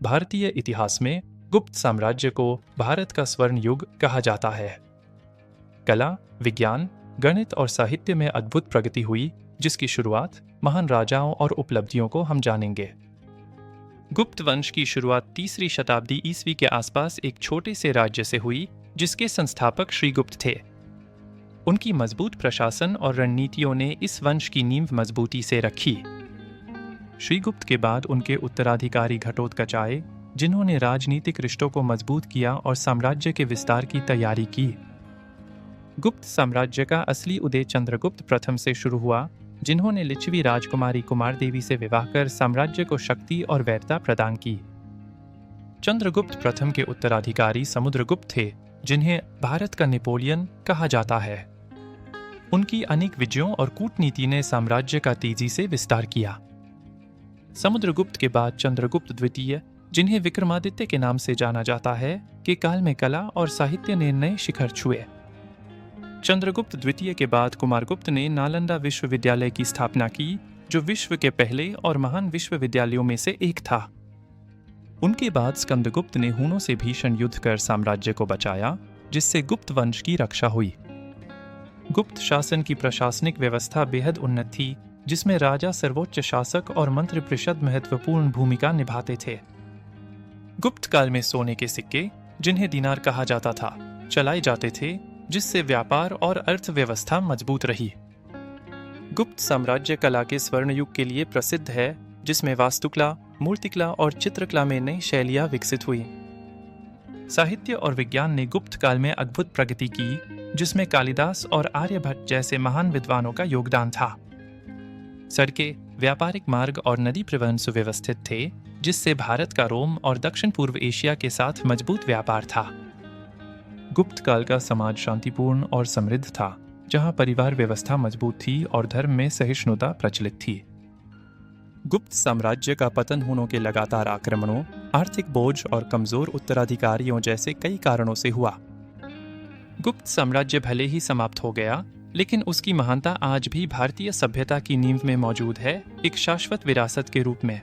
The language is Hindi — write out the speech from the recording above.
भारतीय इतिहास में गुप्त साम्राज्य को भारत का स्वर्ण युग कहा जाता है। कला, विज्ञान, गणित और साहित्य में अद्भुत प्रगति हुई, जिसकी शुरुआत महान राजाओं और उपलब्धियों को हम जानेंगे। गुप्त वंश की शुरुआत 3री शताब्दी ईस्वी के आसपास एक छोटे से राज्य से हुई, जिसके संस्थापक श्रीगुप्त थे। उनकी मजबूत प्रशासन और रणनीतियों ने इस वंश की नींव मजबूती से रखी। श्रीगुप्त के बाद उनके उत्तराधिकारी घटोत्कच आए, जिन्होंने राजनीतिक रिश्तों को मजबूत किया और साम्राज्य के विस्तार की तैयारी की। गुप्त साम्राज्य का असली उदय चंद्रगुप्त प्रथम से शुरू हुआ, जिन्होंने लिच्छवी राजकुमारी कुमारदेवी से विवाह कर साम्राज्य को शक्ति और वैरता प्रदान की। चंद्रगुप्त प्रथम के उत्तराधिकारी समुद्रगुप्त थे, जिन्हें भारत का नेपोलियन कहा जाता है। उनकी अनेक विजयों और कूटनीति ने साम्राज्य का तेजी से विस्तार किया। समुद्रगुप्त के बाद चंद्रगुप्त द्वितीय, जिन्हें विक्रमादित्य के नाम से जाना जाता है, के काल में कला और साहित्य ने नए शिखर छुए। चंद्रगुप्त द्वितीय के बाद कुमारगुप्त ने नालंदा विश्वविद्यालय की स्थापना की, जो विश्व के पहले और महान विश्वविद्यालयों में से एक था। उनके बाद स्कंदगुप्त ने हूणों से भीषण युद्ध कर साम्राज्य को बचाया, जिससे गुप्त वंश की रक्षा हुई। गुप्त शासन की प्रशासनिक व्यवस्था बेहद उन्नत थी, जिसमें राजा सर्वोच्च शासक और मंत्रिपरिषद महत्वपूर्ण भूमिका निभाते थे। गुप्त काल में सोने के सिक्के, जिन्हें दीनार कहा जाता था, चलाए जाते थे, जिससे व्यापार और अर्थव्यवस्था मजबूत रही। गुप्त साम्राज्य कला के स्वर्ण युग के लिए प्रसिद्ध है, जिसमें वास्तुकला, मूर्तिकला और चित्रकला में नई शैलियां विकसित हुई। साहित्य और विज्ञान ने गुप्त काल में अद्भुत प्रगति की, जिसमें कालिदास और आर्यभट्ट जैसे महान विद्वानों का योगदान था। सड़कें, व्यापारिक मार्ग और नदी परिवहन सुव्यवस्थित थे, जिससे भारत का रोम और दक्षिण पूर्व एशिया के साथ मजबूत व्यापार था। गुप्त काल का समाज शांतिपूर्ण और समृद्ध था, जहां परिवार व्यवस्था मजबूत थी और धर्म में सहिष्णुता प्रचलित थी। गुप्त साम्राज्य का पतन हूणों के लगातार आक्रमणों, आर्थिक बोझ और कमजोर उत्तराधिकारियों जैसे कई कारणों से हुआ। गुप्त साम्राज्य भले ही समाप्त हो गया, लेकिन उसकी महानता आज भी भारतीय सभ्यता की नींव में मौजूद है, एक शाश्वत विरासत के रूप में।